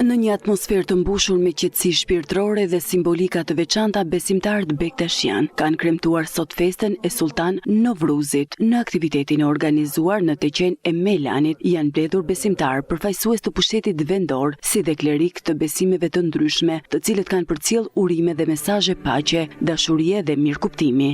Në një atmosferë të mbushur me qetësi shpirtërore dhe simbolika të veçanta, besimtarët bektashian kanë kremtuar sot festën e Sultan Novruzit. Në aktivitetin e organizuar në Teqen e Melanit janë mbledhur besimtarë përfaqësues të pushtetit vendor, si dhe klerik të besimeve të ndryshme, të cilët kanë përcjell urime dhe mesazhe paqe, dashurie dhe mirëkuptimi.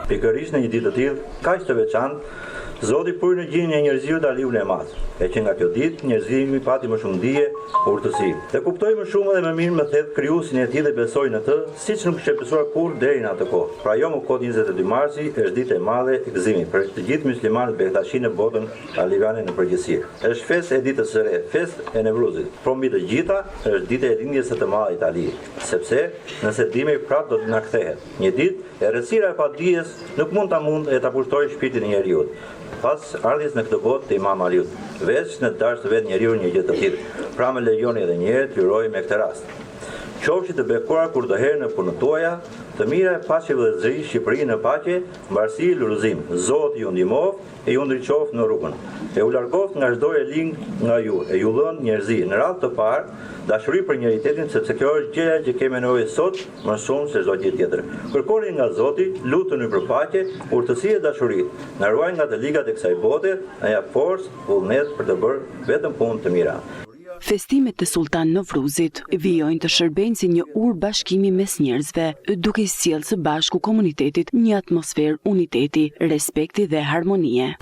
Pikërisht në një ditë të tillë, kaq të veçantë, Zoti puri në gjinjën e njerëzive Aliun e Madh, e që nga kjo ditë njerëzimi pati më shumë dije, urtësi. Dhe kuptoi më shumë dhe më mirë më thellë krijuesin e tij dhe besoi në të, siç nuk kishte besuar kurrë deri në atë kohë. Pra jo më kod 22 marsi është ditë e madhe e gëzimit për të gjithë muslimanët bektashin në botën aliane në përgjithësi. Është festë e ditës së re, festë e Nevruzit. Por mbi të gjitha është ditë e lindjes së të madhe Itali, sepse nëse dimi prapë do të na kthehet. Një ditë e rësira e padijes nuk mund ta pushtojë shpirtin e njeriu. Pas ardhjes në këtë botë të Imam Aliut, veç në dashur të vetë njeriu një gjë të tillë. Pra më lejoni edhe një herë t'ju uroj me këtë rast. Qofshi të bekuar kur do herë në punën tuaja, të mira e paqe vëllëzëri, Shqipëri në paqe, mbarësi, lulëzim. Zoti ju ndihmoft e ju ndriçoft në rrugën. E u largoft nga çdo e ling nga ju, e ju lën njerëzi në radhë të parë, dashuri për njëri tjetrin, sepse kjo është gjëja që kemi nevojë sot më shumë se çdo gjë tjetër. Kërkoni nga Zoti, lutuni për paqe, urtësi dhe dashuri. Na ruaj nga të ligat e kësaj bote, na jap forcë, vullnet për të bërë vetëm punë të mira. Festimet e Sultan Novruzit vijojnë të shërbejnë si një urë bashkimi mes njerëzve, duke sjellë së bashku komunitetit një atmosferë uniteti, respekti dhe harmonie.